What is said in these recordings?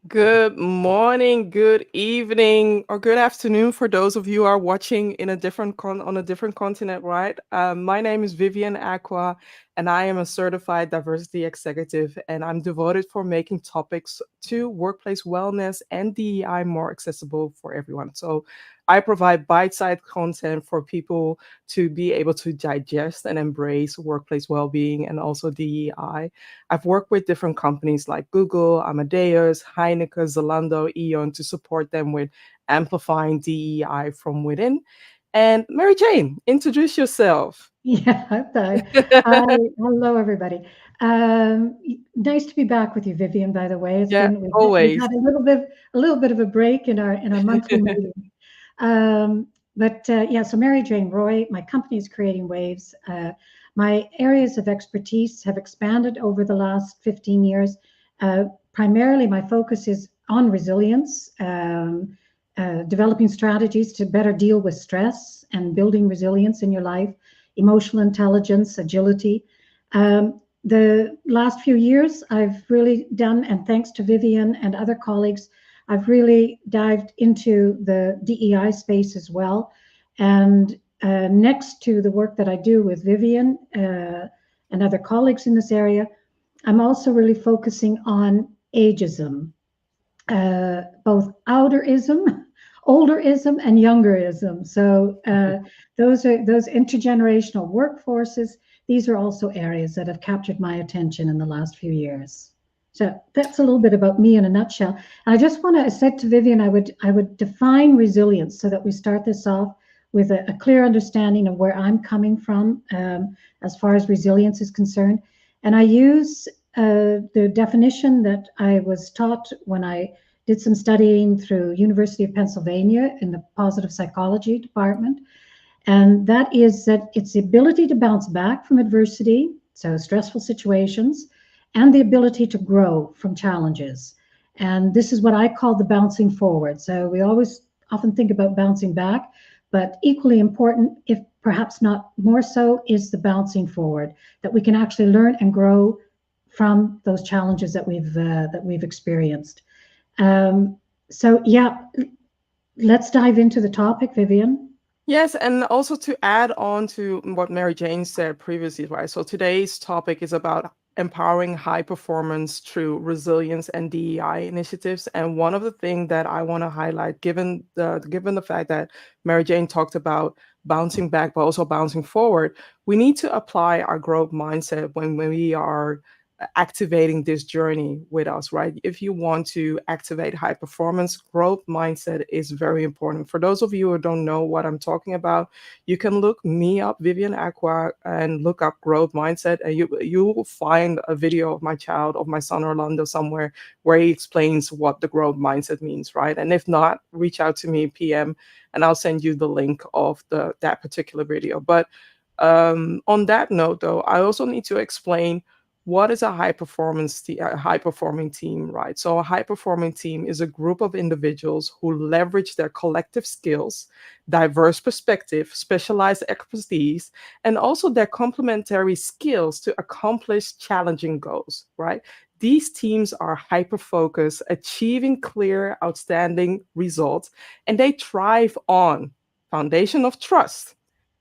Good morning, good evening, or good afternoon for those of you who are watching in a on a different continent, right? My name is Vivian Acquah, and I am a certified diversity executive, and I'm devoted for making topics to workplace wellness and DEI more accessible for everyone. So I provide bite-sized content for people to be able to digest and embrace workplace well-being and also DEI. I've worked with different companies like Google, Amadeus, Heineken, Zalando, Eon to support them with amplifying DEI from within. And Mary Jane, introduce yourself. Yeah, hi, hello everybody. Nice to be back with you, Vivian. By the way, Yeah, we've always. had a little bit of a break in our monthly meeting. But yeah, so Mary Jane Roy, my company is Creating Waves. My areas of expertise have expanded over the last 15 years. Uh, Primarily, my focus is on resilience, developing strategies to better deal with stress and building resilience in your life, emotional intelligence, agility. The last few years, I've really done, and thanks to Vivian and other colleagues, I've really dived into the DEI space as well. And next to the work that I do with Vivian and other colleagues in this area, I'm also really focusing on ageism, both outerism, olderism, and youngerism. So those intergenerational workforces. These are also areas that have captured my attention in the last few years. So that's a little bit about me in a nutshell. And I just want to, I said to Vivian, I would define resilience so that we start this off with a clear understanding of where I'm coming from as far as resilience is concerned. And I use the definition that I was taught when I did some studying through University of Pennsylvania in the positive psychology department. And that is that it's the ability to bounce back from adversity, so stressful situations, and the ability to grow from challenges. And this is what I call the bouncing forward. So we always often think about bouncing back, but equally important, if perhaps not more so, is the bouncing forward, that we can actually learn and grow from those challenges that we've experienced. Um, so yeah, let's dive into the topic, Vivian. Yes, and also to add on to what Mary Jane said previously, right? So today's topic is about empowering high performance through resilience and DEI initiatives. And one of the things that I want to highlight, given the fact that Mary Jane talked about bouncing back, but also bouncing forward, we need to apply our growth mindset when we are activating this journey with us, right? If you want to activate high performance, growth mindset is very important. For those of you who don't know what I'm talking about, you can look me up, Vivian Acquah, and look up growth mindset, and you will find a video of my child, of my son Orlando somewhere, where he explains what the growth mindset means, right? And if not, reach out to me PM, and I'll send you the link of that particular video. But on that note, though, I also need to explain what is a high performing team, right? So a high performing team is a group of individuals who leverage their collective skills, diverse perspective, specialized expertise, and also their complementary skills to accomplish challenging goals, right? These teams are hyper focused, achieving clear, outstanding results, and they thrive on foundation of trust,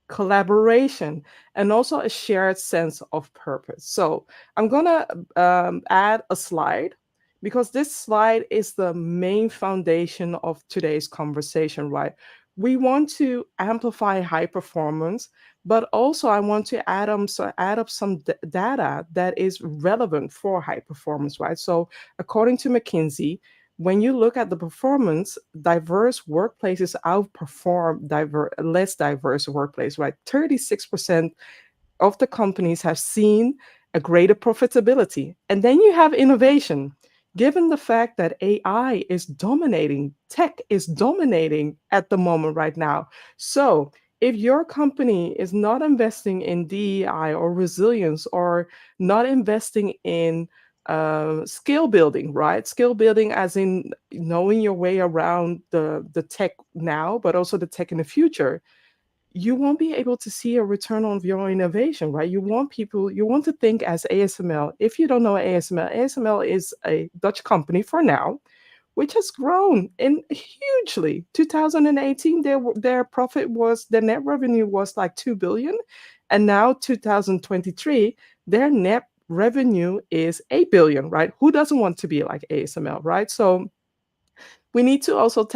collaboration, and also a shared sense of purpose. So I'm gonna add a slide because this slide is the main foundation of today's conversation, right? We want to amplify high performance, but also I want to add up some data that is relevant for high performance, right? So according to McKinsey, when you look at the performance, diverse workplaces outperform less diverse workplace, right? 36% of the companies have seen a greater profitability. And then you have innovation. Given the fact that AI is dominating, tech is dominating at the moment right now. So if your company is not investing in DEI or resilience or not investing in skill building, right? Skill building as in knowing your way around the tech now, but also the tech in the future, you won't be able to see a return on your innovation, right? You want to think as ASML. If you don't know ASML, ASML is a Dutch company for now which has grown in hugely. 2018, their net revenue was like 2 billion, and now 2023, their net revenue is 8 billion, right? Who doesn't want to be like ASML, right? So we need to also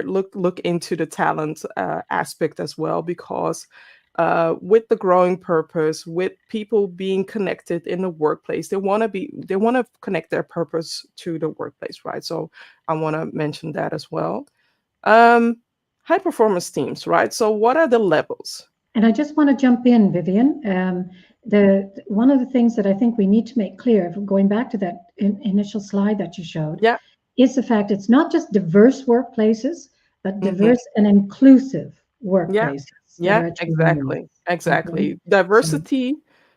look into the talent aspect as well, because with the growing purpose, with people being connected in the workplace, they want to connect their purpose to the workplace, right? So I want to mention that as well. um High performance teams, right? So what are the levels? And I just want to jump in, Vivian. The one of the things that I think we need to make clear, going back to that initial slide that you showed, Yeah. is the fact it's not just diverse workplaces, but Hmm. diverse and inclusive Yeah. workplaces that Yeah, are achieving exactly. this. Okay, Exactly. so Diversity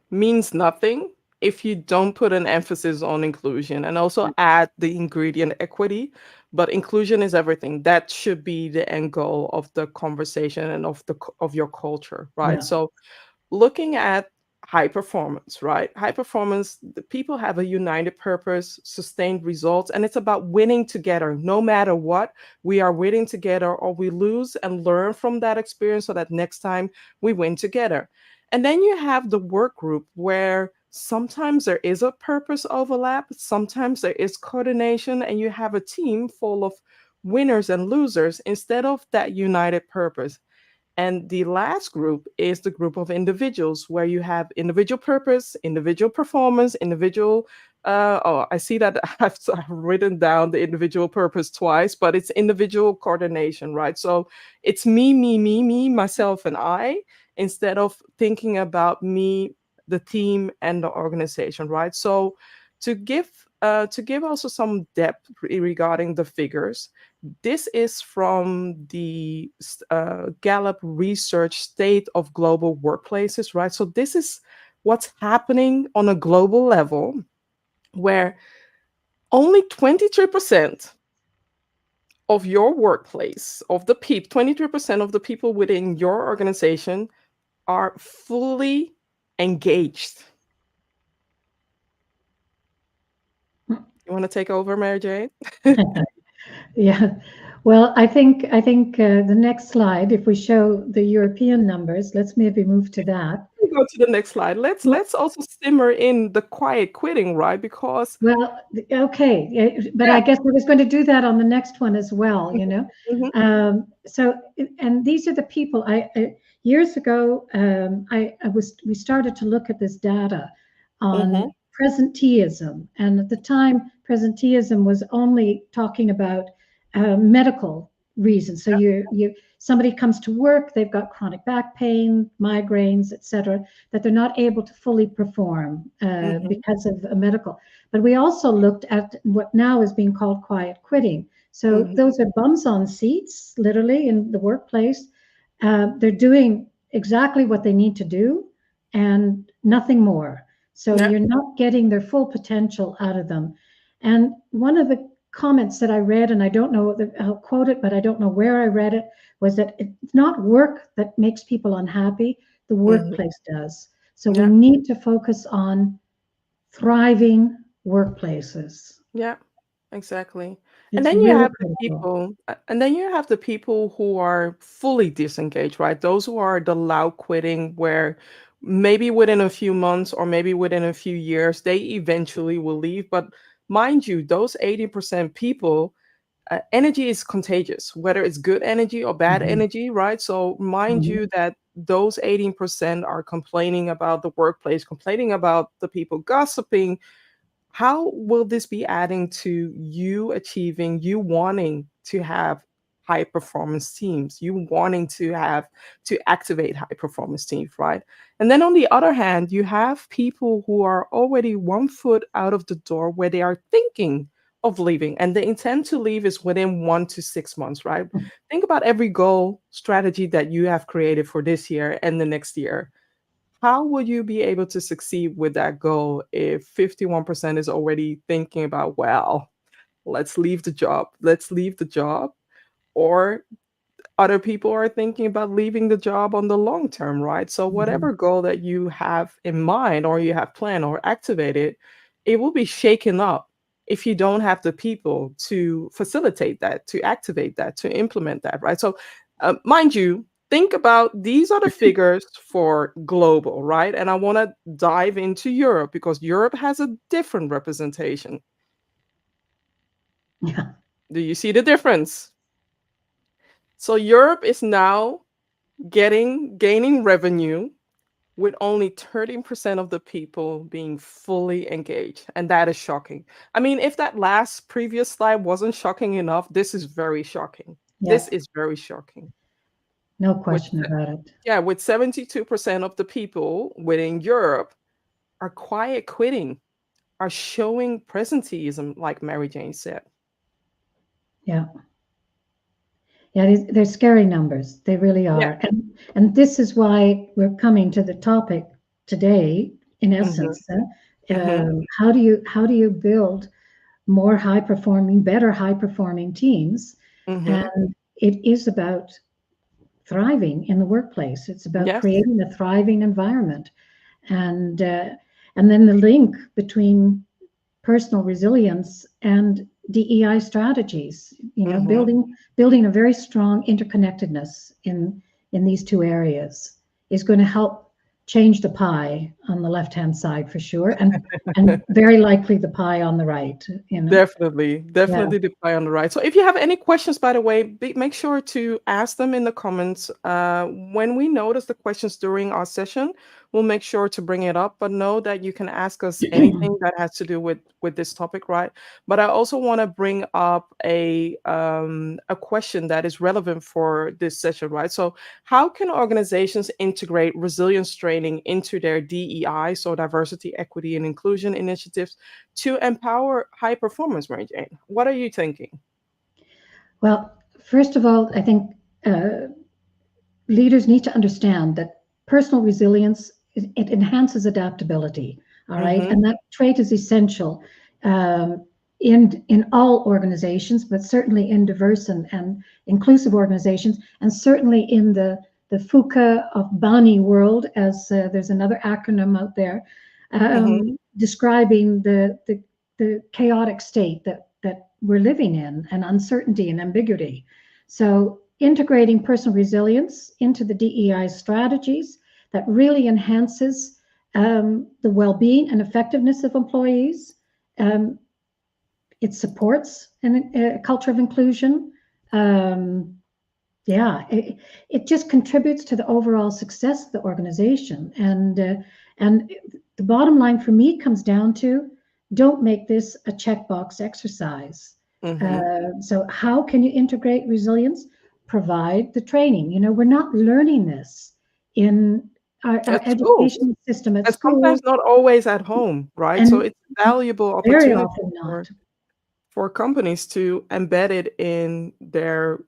means nothing if you don't put an emphasis on inclusion and also add the ingredient equity. But inclusion is everything. That should be the end goal of the conversation and of your culture, right? yeah, So looking at high performance, right? High performance, the people have a united purpose, sustained results, and it's about winning together. No matter what, we are winning together, or we lose and learn from that experience so that next time we win together. And then you have the work group, where sometimes there is a purpose overlap, sometimes there is coordination, and you have a team full of winners and losers instead of that united purpose. And the last group is the group of individuals, where you have individual purpose, individual performance, individual. Oh, I see that I've written down the individual purpose twice, but it's individual coordination, right? So it's me, myself, and I, instead of thinking about me, the team, and the organization, right? So to give also some depth regarding the figures, this is from the Gallup Research State of Global Workplaces, right? So this is what's happening on a global level, where only 23% of your workplace, of the people, 23% of the people within your organization are fully engaged. You want to take over, Mary Jane? yeah. Well, I think the next slide, if we show the European numbers, let's maybe move to that. We go to the next slide. Well, Let's also simmer in the quiet quitting, right? Because Well, okay, but yeah. I guess I was going to do that on the next one as well, Mhm, you know. mhm, So, and these are the people years ago, we started to look at this data on mhm. presenteeism, and at the time, presenteeism was only talking about medical reasons. So somebody comes to work, they've got chronic back pain, migraines, etc., that they're not able to fully perform Mhm, because of a medical. But we also looked at what now is being called quiet quitting. So mhm. those are bums on seats, literally in the workplace. They're doing exactly what they need to do and nothing more. So Yeah. you're not getting their full potential out of them. And one of the comments that I read, and I don't know, I'll quote it, but I don't know where I read it, was that it's not work that makes people unhappy, the Mhm. workplace does. So we Yeah. need to focus on thriving workplaces. Yeah. Exactly. And It's then you really have the critical. people, and then you have the people who are fully disengaged, right? Those who are the loud quitting, where maybe within a few months or maybe within a few years, they eventually will leave. But mind you, those 80% people, energy is contagious, whether it's good energy or bad Mhm, energy, right? So mind mhm, you that those 18% are complaining about the workplace, complaining about the people gossiping. How will this be adding to you achieving, you wanting to have high performance teams, you wanting to activate high performance teams, right? And then on the other hand, you have people who are already 1 foot out of the door, where they are thinking of leaving, and the intent to leave is within 1 to 6 months, right? Think about every goal strategy that you have created for this year and the next year. How would you be able to succeed with that goal if 51% is already thinking about, well, let's leave the job, let's leave the job? Or other people are thinking about leaving the job on the long term, right? So, mhm. whatever goal that you have in mind or you have planned or activated, it will be shaken up if you don't have the people to facilitate that, to activate that, to implement that, right? So, mind you, think about these are the figures for global, right? And I want to dive into Europe because Europe has a different representation. Yeah. Do you see the difference? So Europe is now gaining revenue with only 13% of the people being fully engaged. And that is shocking. I mean, if that last previous slide wasn't shocking enough, this is very shocking. This Yes. is very shocking. No With question about it. yeah, with 72% of the people within Europe are quiet quitting, are showing presenteeism, like Mary Jane said. Yeah. Yeah, they're scary numbers. They really Yeah. are. And this is why we're coming to the topic today, in Hmm. essence. Hmm. How do you build more high performing, better high performing teams? Hmm. And it is about thriving in the workplace. It's about Yes. creating a thriving environment. And and then the link between personal resilience and DEI strategies, Hmm. building a very strong interconnectedness in these two areas is going to help change the pie on the left-hand side for sure, and very likely the pie on the right, you know. Definitely, Yeah. definitely the pie on the right. So if you have any questions, by the way, make sure to ask them in the comments. When we notice the questions during our session, we'll make sure to bring it up. But know that you can ask us anything that has to do with this topic, right? But I also want to bring up a question that is relevant for this session, right? So how can organizations integrate resilience training into their DEI, so diversity, equity, and inclusion initiatives, to empower high performance, Mary Jane? What are you thinking? Well, first of all, I think uh, leaders need to understand that personal resilience, it enhances adaptability. All right, Mm-hmm. and that trait is essential um, in all organizations, but certainly in diverse and inclusive organizations, and certainly in the FUCA of Bani world, as there's another acronym out there Mm-hmm. describing the chaotic state that we're living in, and uncertainty and ambiguity. So integrating personal resilience into the DEI strategies that really enhances the well-being and effectiveness of employees. Um, it supports a culture of inclusion. Um, yeah, it just contributes to the overall success of the organization. And the bottom line for me comes down to don't make this a checkbox exercise. Mm-hmm. So how can you integrate resilience? Provide the training. We're not learning this in our At schools, education system at and sometimes school, not always at home, right? So and it's a valuable very opportunity often for not. companies to embed it in their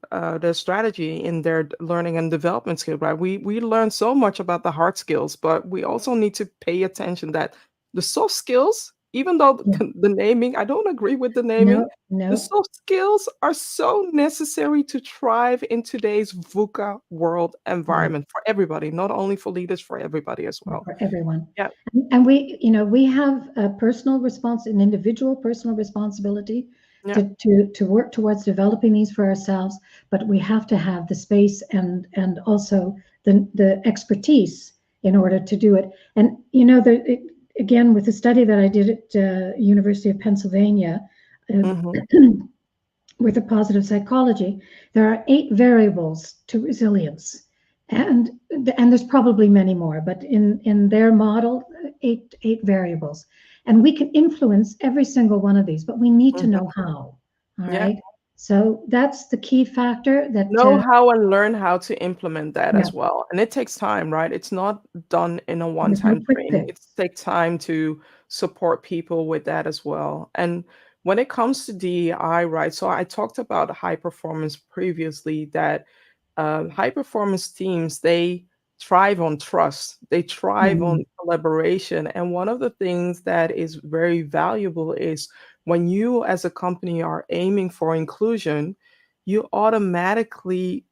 strategy, in their learning and development skill, right? We learn so much about the hard skills, but we also need to pay attention that the soft skills, even though Yeah. the naming, I don't agree with the naming, No, the no, soft skills are so necessary to thrive in today's VUCA world yeah. environment for everybody, not only for leaders, for everybody as well. For everyone. Yeah. And we have a an individual personal responsibility Yeah. to work towards developing these for ourselves, but we have to have the space and also the expertise in order to do it. And again, with the study that I did at University of Pennsylvania, uh, Hmm. with a positive psychology, there are 8 variables to resilience. And there's probably many more, but in their model, eight variables. And we can influence every single one of these, but we need to Hmm. know how. All Yeah. right. So that's the key factor that, Know how and learn how to implement that yeah, as well. And it takes time, right? It's not done in a there's no one-time quick training. It fix. takes time to support people with that as well. And when it comes to DEI, right? So I talked about high performance previously, that high performance teams, they thrive on trust, they thrive on Mhm. collaboration. And one of the things that is very valuable is when you as a company are aiming for inclusion, you automatically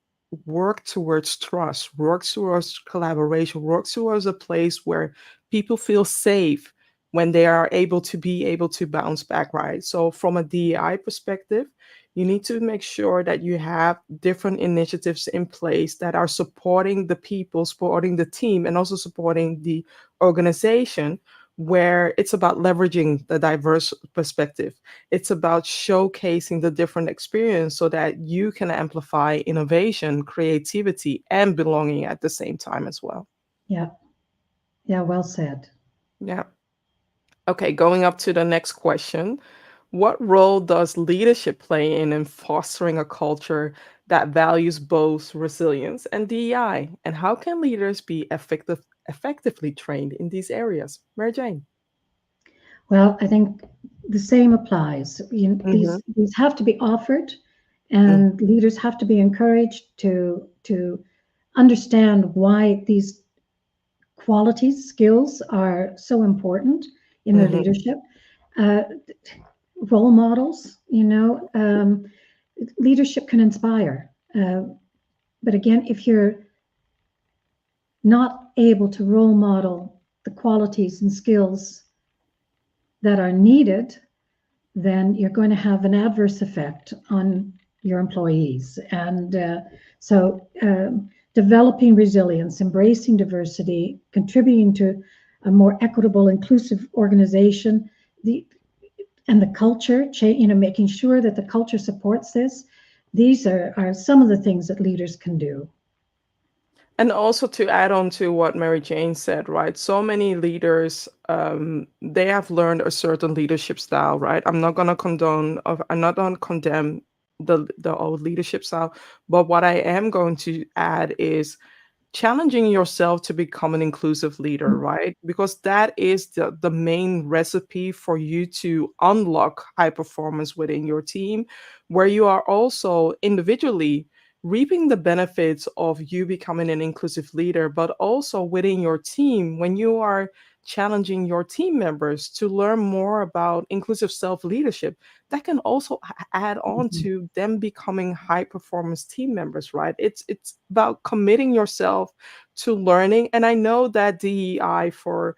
work towards trust, work towards collaboration, work towards a place where people feel safe, when they are able to bounce back, right? So from a DEI perspective, you need to make sure that you have different initiatives in place that are supporting the people, supporting the team, and also supporting the organization, where it's about leveraging the diverse perspective. It's about showcasing the different experience so that you can amplify innovation, creativity, and belonging at the same time as well. Yeah. Yeah. Well said. Yeah. Okay, going up to the next question. What role does leadership play in fostering a culture that values both resilience and DEI? And how can leaders be effectively trained in these areas? Mary Jane. Well, I think the same applies. Mm-hmm, These have to be offered, mm-hmm, and leaders have to be encouraged to understand why these qualities, skills are so important in their mm-hmm, leadership. Uh, Role models, leadership can inspire. But again, if you're not able to role model the qualities and skills that are needed, then you're going to have an adverse effect on your employees. And developing resilience, embracing diversity, contributing to a more equitable, inclusive organization, the and the culture, making sure that the culture supports this. These are some of the things that leaders can do. And also to add on to what Mary Jane said, right? So many leaders, they have learned a certain leadership style, right? I'm not gonna condemn the old leadership style, but what I am going to add is challenging yourself to become an inclusive leader, right? Because that is the main recipe for you to unlock high performance within your team, where you are also individually reaping the benefits of you becoming an inclusive leader, but also within your team when you are challenging your team members to learn more about inclusive self leadership. That can also add on Mhm. to them becoming high performance team members, right? It's about committing yourself to learning. And I know that DEI for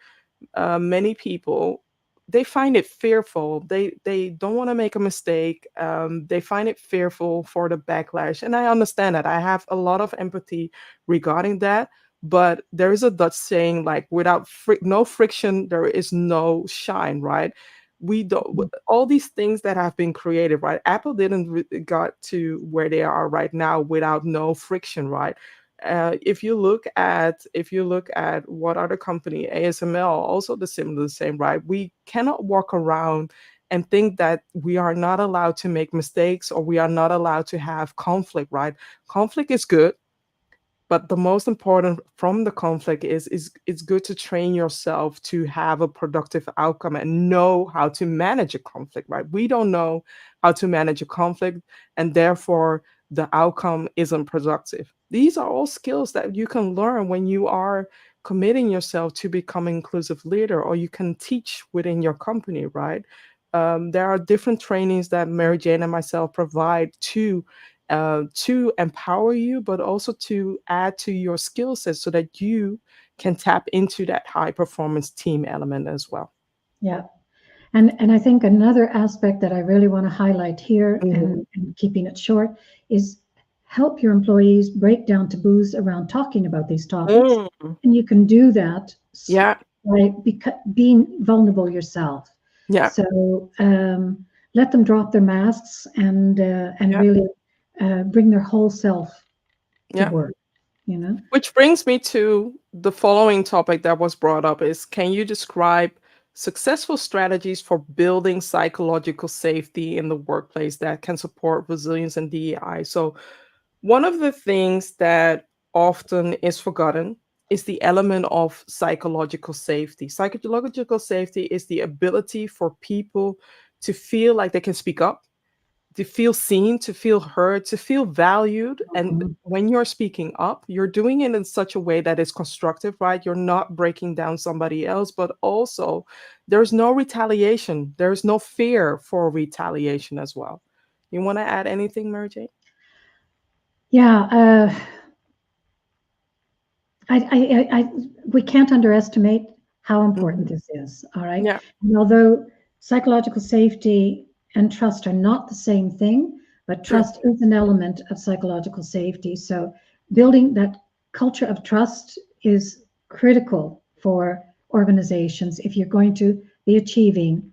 many people, they find it fearful. They don't want to make a mistake. They find it fearful for the backlash, and I understand that. I have a lot of empathy regarding that. But there is a Dutch saying like, without no friction, there is no shine, right? We don't all these things that have been created, right? Apple didn't got to where they are right now without no friction, right? If you look at what other company, ASML, also the same, right? We cannot walk around and think that we are not allowed to make mistakes or we are not allowed to have conflict, right? Conflict is good, but the most important from the conflict is it's good to train yourself to have a productive outcome and know how to manage a conflict, right? We don't know how to manage a conflict, and therefore the outcome isn't productive. These are all skills that you can learn when you are committing yourself to become an inclusive leader, or you can teach within your company, right? There are different trainings that Mary Jane and myself provide to empower you, but also to add to your skill set so that you can tap into that high performance team element as well. Yeah. And I think another aspect that I really want to highlight here, Mhm. and keeping it short, is help your employees break down taboos around talking about these topics. Mm. And you can do that Yeah, by being vulnerable yourself. yeah, So let them drop their masks and yeah, really bring their whole self to yeah. work, you know? Which brings me to the following topic that was brought up is, can you describe successful strategies for building psychological safety in the workplace that can support resilience and DEI? So one of the things that often is forgotten is the element of psychological safety. Psychological safety is the ability for people to feel like they can speak up, to feel seen, to feel heard, to feel valued. And Mhm. when you're speaking up, you're doing it in such a way that is constructive, right? You're not breaking down somebody else, but also there's no retaliation. There's no fear for retaliation as well. You want to add anything, Mary Jane? Yeah, we can't underestimate how important Mhm. this is. All right. Yeah. And although psychological safety and trust are not the same thing, but True. trust is an element of psychological safety. So building that culture of trust is critical for organizations if you're going to be achieving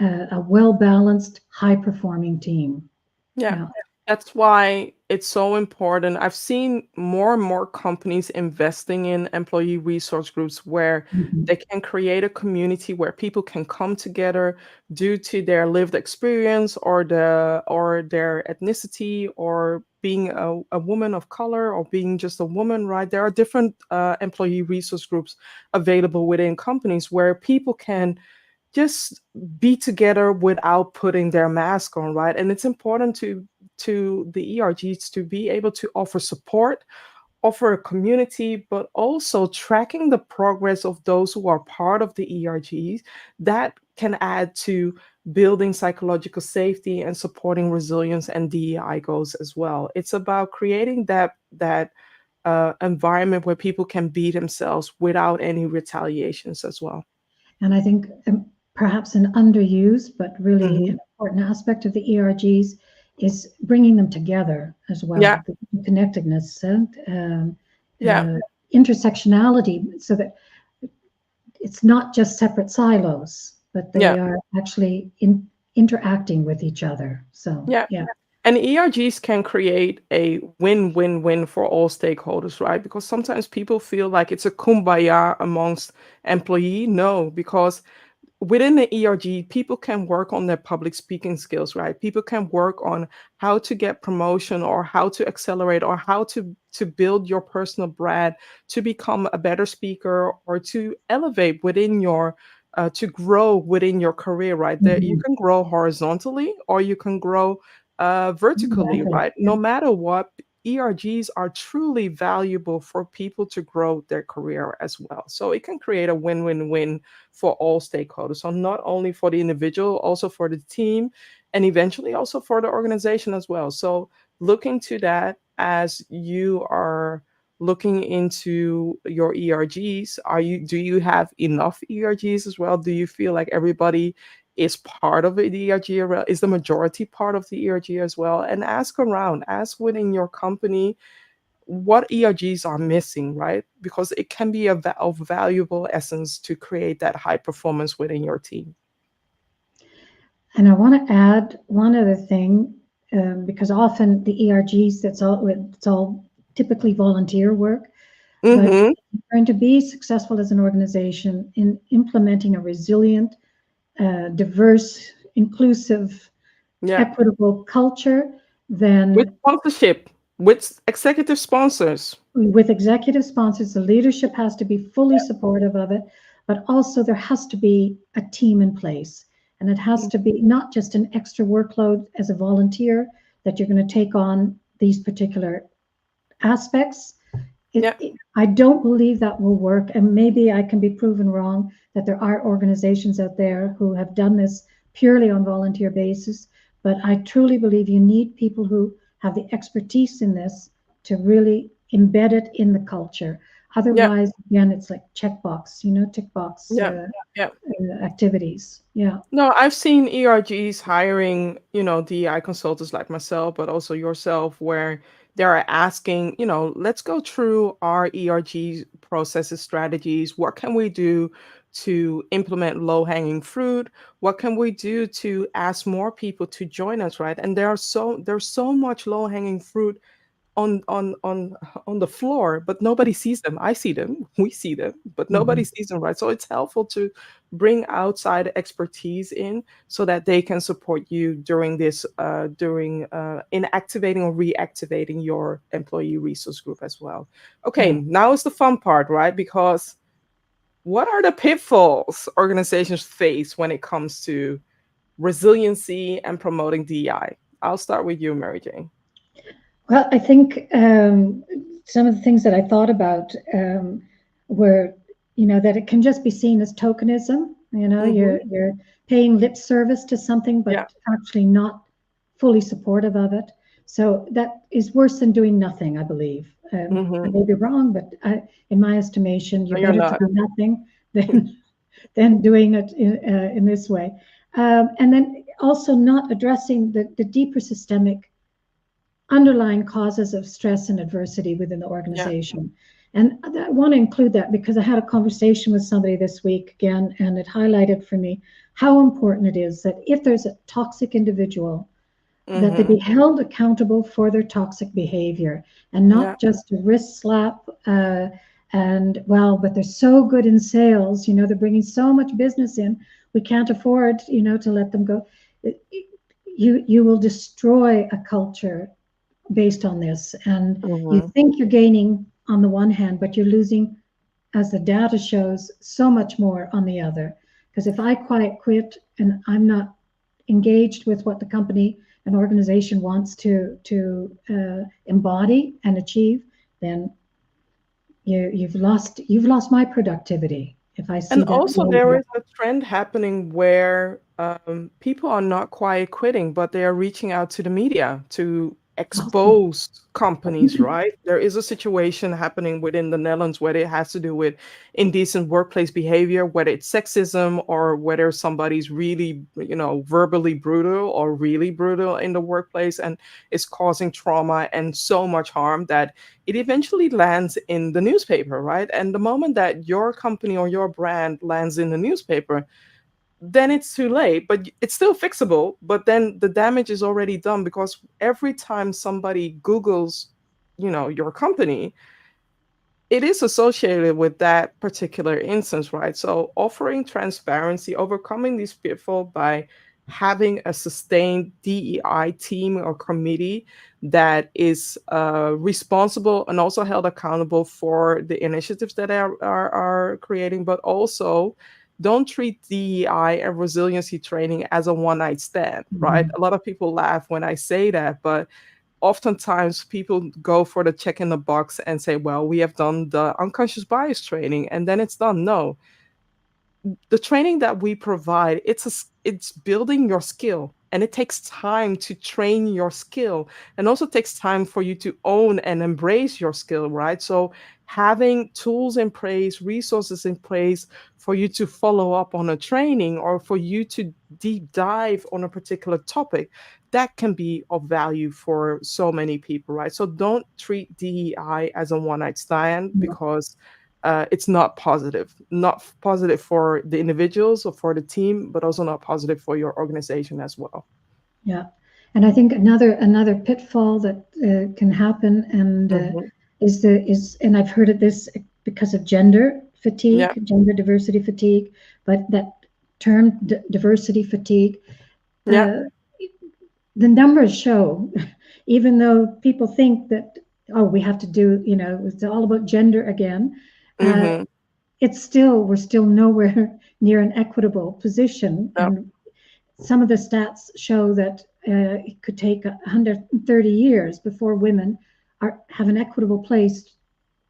a well-balanced, high-performing team. Yeah. Yeah. That's why it's so important. I've seen more and more companies investing in employee resource groups where Mhm. they can create a community where people can come together due to their lived experience or their ethnicity or being a woman of color or being just a woman, right? There are different employee resource groups available within companies where people can just be together without putting their mask on, right? And it's important to the ERGs to be able to offer support, offer a community, but also tracking the progress of those who are part of the ERGs that can add to building psychological safety and supporting resilience and DEI goals as well. It's about creating that environment where people can be themselves without any retaliations as well. And I think perhaps an underused but really Hmm. an important aspect of the ERGs is bringing them together as Yeah, well, the connectedness and yeah, intersectionality, so that it's not just separate silos, but yeah. they are actually interacting with each other. So, Yeah. yeah. And ERGs can create a win-win-win for all stakeholders, right? Because sometimes people feel like it's a kumbaya amongst employee. No, because within the ERG, people can work on their public speaking skills, right? People can work on how to get promotion or how to accelerate or how to build your personal brand to become a better speaker or to elevate within your to grow within your career, right? That you Mhm. can grow horizontally or you can grow vertically, Exactly. right? Yeah. No matter what, ERGs are truly valuable for people to grow their career as well. So it can create a win-win-win for all stakeholders. So not only for the individual, also for the team, and eventually also for the organization as well. So look into that as you are looking into your ERGs. Do you have enough ERGs as well? Do you feel like everybody is part of the ERG? Is the majority part of the ERG as well? And ask around, ask within your company what ERGs are missing, right? Because it can be of valuable essence to create that high performance within your team. And I want to add one other thing, because often the ERGs, it's all typically volunteer work. But Mm-hmm. if you're going to be successful as an organization in implementing a resilient, diverse, inclusive, Yeah. equitable culture, With then sponsorship, with executive sponsors. with executive sponsors, the leadership has to be fully supportive of it, but also there has to be a team in place. And it has Mm. to be not just an extra workload as a volunteer that you're going to take on these particular aspects. Yeah. I don't believe that will work. And maybe I can be proven wrong that there are organizations out there who have done this purely on volunteer basis. But I truly believe you need people who have the expertise in this to really embed it in the culture. Yeah. Otherwise, again, it's like checkbox, tick box Yeah. Yeah. activities. Yeah. No, I've seen ERGs hiring, DI consultants like myself, but also yourself, where they're asking, let's go through our ERG processes, strategies. What can we do to implement low-hanging fruit? What can we do to ask more people to join us, right? And there's so much low-hanging fruit on the floor, but nobody sees them. I see them, we see them, but nobody Mhm. sees them, right? So it's helpful to bring outside expertise in so that they can support you during this during in activating or reactivating your employee resource group as well. Okay, Yeah. now is the fun part, right? Because what are the pitfalls organizations face when it comes to resiliency and promoting DEI? I'll start with you, Mary Jane. Well, I think some of the things that I thought about were, that it can just be seen as tokenism. Hmm. You're paying lip service to something, Yeah. but actually not fully supportive of it. So that is worse than doing nothing, I believe. I Hmm. may be wrong, but in my estimation, No, you're you're better to not. do nothing than doing it in this way. And then also not addressing the deeper systemic underlying causes of stress and adversity within the Yeah. organization. And I want to include that because I had a conversation with somebody this week again, and it highlighted for me how important it is that if there's a toxic individual, that they Mm-hmm. be held accountable for their toxic behavior and Yeah. not just a wrist slap. And well, but they're so good in sales, they're bringing so much business in, we can't afford, to let them go. You will destroy a culture based on this. And you Mm-hmm. think you're gaining on the one hand, but you're losing, as the data shows, so much more on the other. Because if I quiet quit and I'm not engaged with what the company and organization wants to embody and achieve, then you've lost my productivity if I see And that also, there behavior. is a trend happening where people are not quiet quitting, but they are reaching out to the media to Awesome. expose companies, right? There is a situation happening within the Netherlands where it has to do with indecent workplace behavior, whether it's sexism or whether somebody's really, verbally brutal or really brutal in the workplace and is causing trauma and so much harm that it eventually lands in the newspaper, right? And the moment that your company or your brand lands in the newspaper, then it's too late, but it's still fixable. But then the damage is already done because every time somebody Googles, your company, it is associated with that particular instance, right? So offering transparency, overcoming these pitfalls by having a sustained DEI team or committee that is responsible and also held accountable for the initiatives that are creating, but also don't treat DEI and resiliency training as a one night stand, right? Mhm. A lot of people laugh when I say that, but oftentimes people go for the check in the box and say, well, we have done the unconscious bias training and then it's done. No, the training that we provide, it's building your skill, and it takes time to train your skill, and also takes time for you to own and embrace your skill, right? So having tools in place, resources in place for you to follow up on a training or for you to deep dive on a particular topic, that can be of value for so many people, right? So don't treat DEI as a one night stand, because it's not positive, not positive for the individuals or for the team, but also not positive for your organization as well. Yeah, and I think another pitfall that can happen and Hmm. and I've heard of this because of gender Yeah, fatigue, gender diversity fatigue, but that term diversity fatigue, yeah, uh, the numbers show, even though people think that, oh, we have to do, it's all about gender again, uh, hmm, we're still nowhere near an equitable position. yeah, And some of the stats show that it could take 130 years before women have an equitable place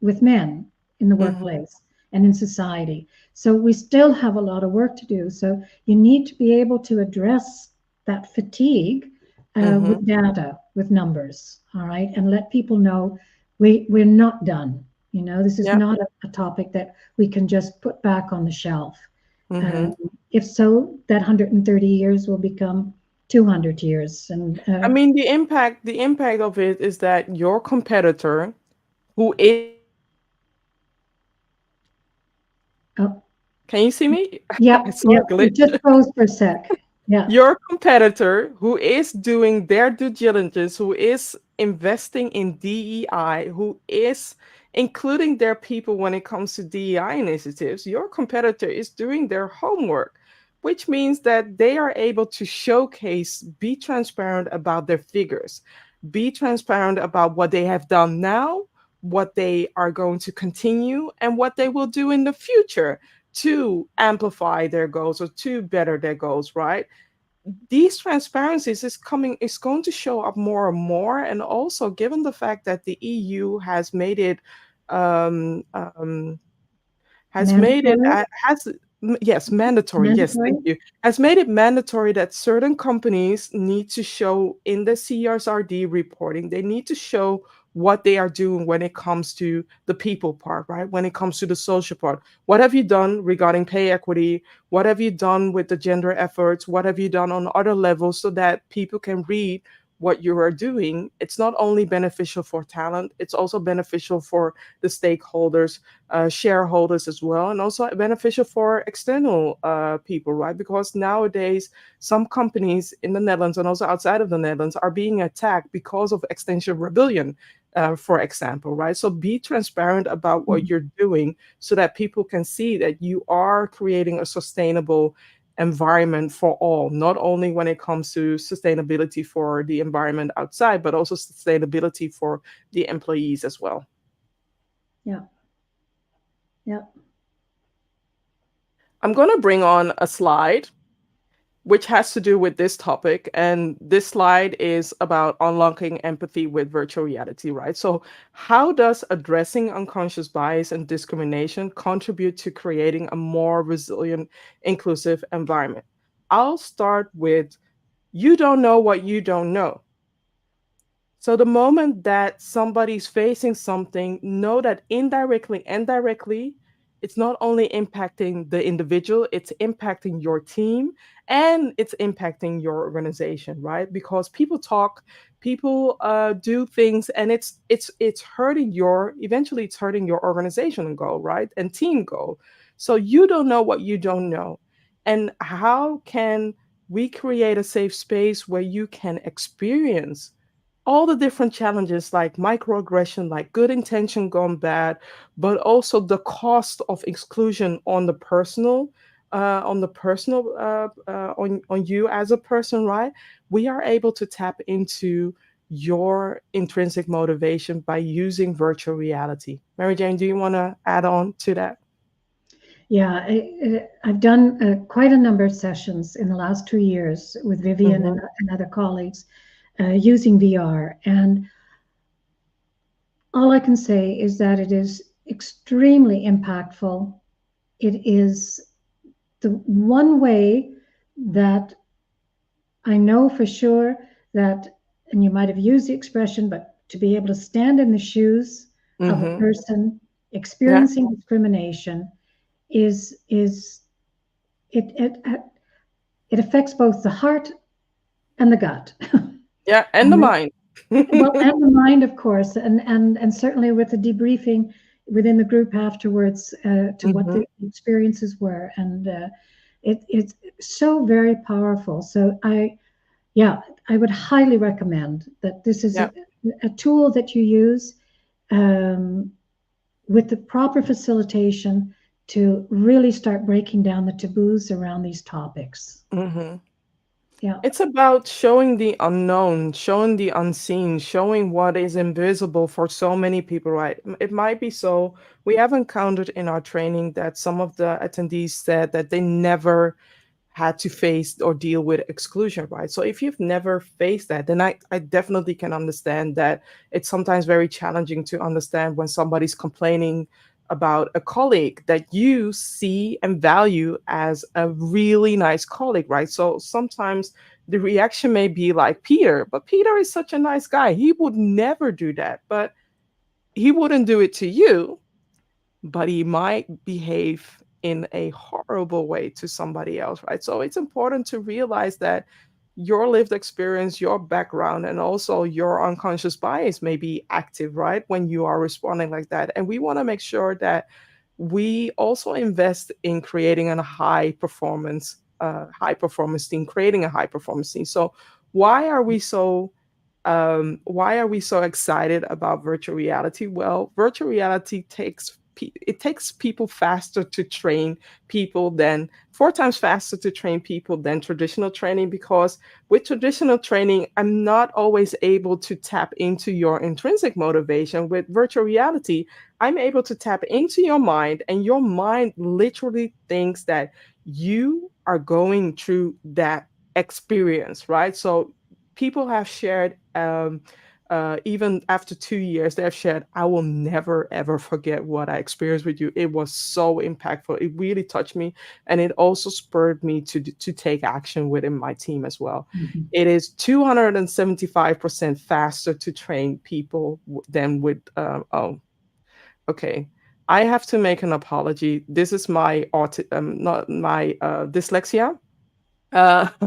with men in the hmm, workplace and in society. So we still have a lot of work to do. So you need to be able to address that fatigue hmm, with data, with numbers, all right, and let people know we're not done. This is yeah, not a topic that we can just put back on the shelf. hmm. Um, if so, that 130 years will become 200 years. And I mean, the impact of it is that your competitor, who is, oh, can you see me? yeah, I saw yeah, a it just glitch. froze for a sec. Yeah. Your competitor, who is doing their due diligence, who is investing in DEI, who is including their people when it comes to DEI initiatives, your competitor is doing their homework, which means that they are able to showcase, be transparent about their figures, be transparent about what they have done now, what they are going to continue, and what they will do in the future to amplify their goals or to better their goals, right? These transparencies is going to show up more and more, and also given the fact that the EU um, um, has made it Mandatory? has yes, mandatory, yes, thank Mandatory? you, has made it mandatory that certain companies need to show in the CSRD reporting, they need to show what they are doing when it comes to the people part, right? When it comes to the social part. What have you done regarding pay equity? What have you done with the gender efforts? What have you done on other levels so that people can read what you are doing? It's not only beneficial for talent, it's also beneficial for the stakeholders, shareholders as well, and also beneficial for external people, right? Because nowadays, some companies in the Netherlands and also outside of the Netherlands are being attacked because of Extinction Rebellion, for example, right? So be transparent about what Mhm. you're doing so that people can see that you are creating a sustainable environment for all, not only when it comes to sustainability for the environment outside, but also sustainability for the employees as well. Yeah, yeah. I'm going to bring on a slide which has to do with this topic. And this slide is about unlocking empathy with virtual reality, right? So, how does addressing unconscious bias and discrimination contribute to creating a more resilient, inclusive environment? I'll start with you don't know what you don't know. So the moment that somebody's facing something, know that indirectly and directly, it's not only impacting the individual, it's impacting your team and it's impacting your organization, right? Because people talk, people do things, and it's hurting your eventually it's hurting your organization goal, right? And team goal. So you don't know what you don't know. And how can we create a safe space where you can experience all the different challenges like microaggression, like good intention gone bad, but also the cost of exclusion on the personal, on you as a person, right? We are able to tap into your intrinsic motivation by using virtual reality. Mary Jane, do you want to add on to that? Yeah, I've done quite a number of sessions in the last 2 years with Vivian Mm-hmm. and other colleagues using VR. And all I can say is that it is extremely impactful. It is the one way that I know for sure that, and you might have used the expression, but to be able to stand in the shoes of a Mm-hmm. person Yeah. experiencing discrimination is it it it affects both the heart and the gut. Yeah. And the mind. Well, and the mind, of course, and certainly with the debriefing within the group afterwards to what Mm-hmm. the experiences were, and it's so very powerful. So yeah, I would highly recommend that this is Yeah. a tool that you use um, with the proper facilitation to really start breaking down the taboos around these topics. Mm-hmm. Yeah. It's about showing the unknown, showing the unseen, showing what is invisible for so many people, right? It might be so. We have encountered in our training that some of the attendees said that they never had to face or deal with exclusion, right? So if you've never faced that, then I definitely can understand that it's sometimes very challenging to understand when somebody's complaining about a colleague that you see and value as a really nice colleague, right? So sometimes the reaction may be like Peter, but Peter is such a nice guy. He would never do that, but he wouldn't do it to you, but he might behave in a horrible way to somebody else, right? So it's important to realize that your lived experience, your background, and also your unconscious bias may be active, right? When you are responding like that. And we want to make sure that we also invest in creating a high performance team, creating a high performance team. So why are we so excited about virtual reality? Well, virtual reality takes people faster to train people than 4 times faster to train people than traditional training, because with traditional training, I'm not always able to tap into your intrinsic motivation. With virtual reality, I'm able to tap into your mind, and your mind literally thinks that you are going through that experience, right? So people have shared even after 2 years, they have shared, I will never, ever forget what I experienced with you. It was so impactful. It really touched me. And it also spurred me to take action within my team as well. Mhm. It is 275% faster to train people than with, okay. I have to make an apology. This is my not my dyslexia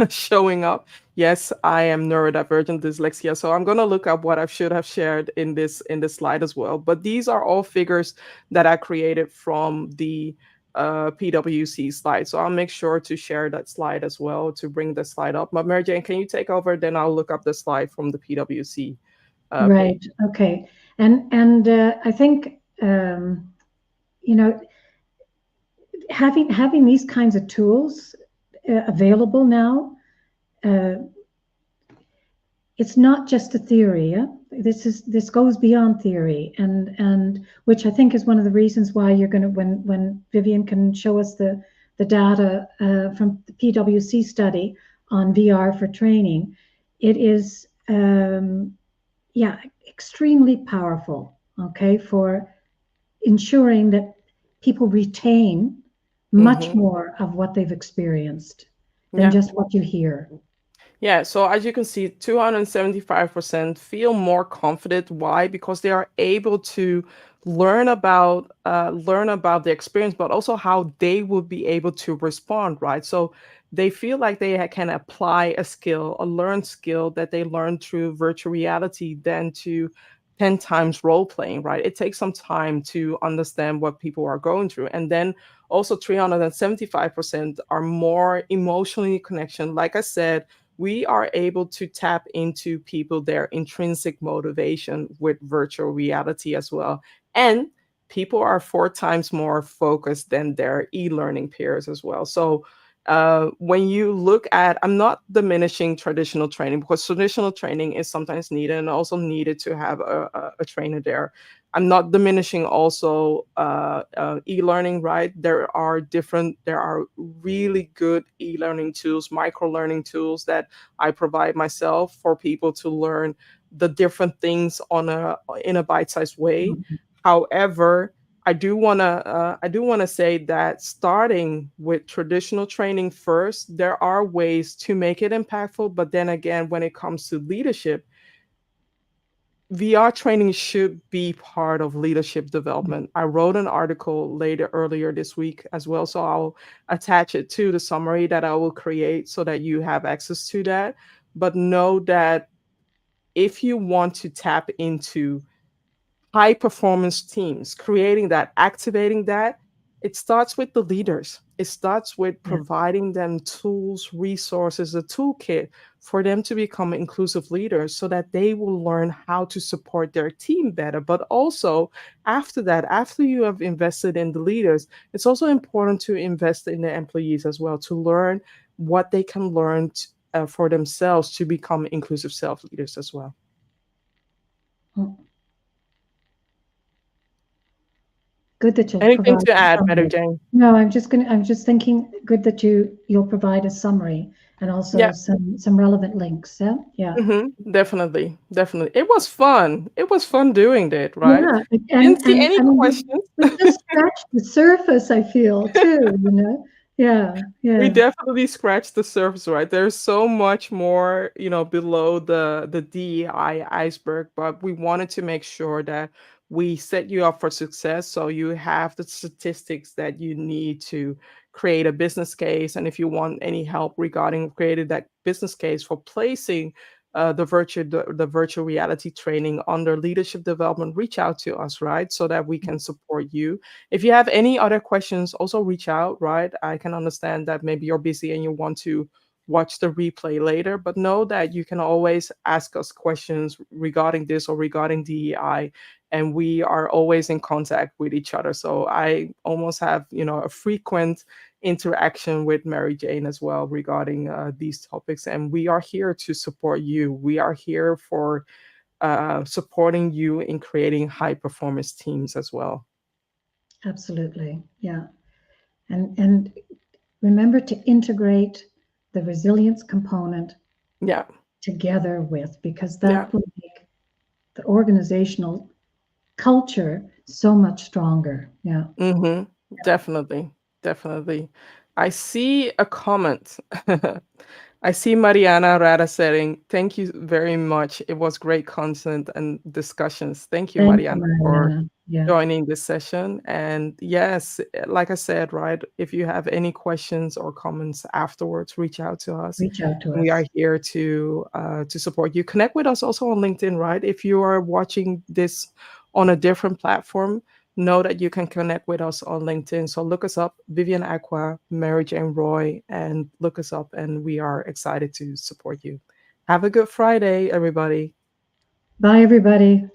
showing up. Yes, I am neurodivergent dyslexia, so I'm gonna look up what I should have shared in this slide as well. But these are all figures that I created from the PwC slide. So I'll make sure to share that slide as well to bring the slide up. But Mary Jane, can you take over? Then I'll look up the slide from the PwC page. Right. Okay. And I think you know, having these kinds of tools available now, uh, it's not just a theory. Yeah? This goes beyond theory, and which I think is one of the reasons why you're going to, when Vivian can show us the data from the PwC study on VR for training, it is yeah, extremely powerful. Okay, for ensuring that people retain much Hmm. more of what they've experienced than Yeah. just what you hear. Yeah, so as you can see, 275% feel more confident. Why? Because they are able to learn about the experience, but also how they would be able to respond, right? So they feel like they can apply a skill, a learned skill that they learned through virtual reality than to 10 times role playing, right? It takes some time to understand what people are going through. And then also 375% are more emotionally connection. Like I said, we are able to tap into people their intrinsic motivation with virtual reality as well. And people are 4 times more focused than their e-learning peers as well. So when you look at, I'm not diminishing traditional training because traditional training is sometimes needed and also needed to have a trainer there. I'm not diminishing also e-learning, right? There are really good e-learning tools, micro learning tools that I provide myself for people to learn the different things in a bite-sized way. However, I do want to say that starting with traditional training first, there are ways to make it impactful. But then again, when it comes to leadership, VR training should be part of leadership development. I wrote an article earlier this week as well, so I'll attach it to the summary that I will create so that you have access to that. But know that if you want to tap into high performance teams, creating that, activating that, it starts with the leaders. It starts with Yeah. providing them tools, resources, a toolkit for them to become inclusive leaders so that they will learn how to support their team better. But also, after that, after you have invested in the leaders, it's also important to invest in the employees as well to learn what they can learn for themselves to become inclusive self leaders as well. Mm. Good that you'll Anything provide to a add, Mary summary. Jane? No, I'm just thinking good that you'll provide a summary and also Yeah. some relevant links. Yeah. Yeah. Definitely, definitely. It was fun. It was fun doing that, right? Yeah. Didn't see And any I mean questions. we've just scratched the surface, I feel too, you know. Yeah, We yeah. definitely scratched the surface, right? There's so much more, below the DEI iceberg, but we wanted to make sure that we set you up for success so you have the statistics that you need to create a business case. And if you want any help regarding creating that business case for placing the virtual reality training under leadership development, reach out to us, right? So that we can support you. If you have any other questions, also reach out, right? I can understand that maybe you're busy and you want to watch the replay later, but know that you can always ask us questions regarding this or regarding DEI, and we are always in contact with each other. So I almost have, a frequent interaction with Mary Jane as well regarding these topics, and we are here to support you. We are here for supporting you in creating high performance teams as well. Absolutely. Yeah. And remember to integrate the resilience component Yeah. together with, because Yeah. that will make the organizational culture so much stronger. Yeah. Mm-hmm. Definitely. Definitely. I see a comment. I see Mariana Rada saying, thank you very much. It was great content and discussions. Thank you, Thank you, Mariana, for Mariana. Yeah. joining this session. And yes, like I said, right, if you have any questions or comments afterwards, reach out to us. Reach out to We are us. here to support you. Connect with us also on LinkedIn, right? If you are watching this on a different platform, know that you can connect with us on LinkedIn. So look us up, Vivian, Acquah, Mary Jane Roy, and look us up, and we are excited to support you. Have a good Friday, everybody. Bye, everybody.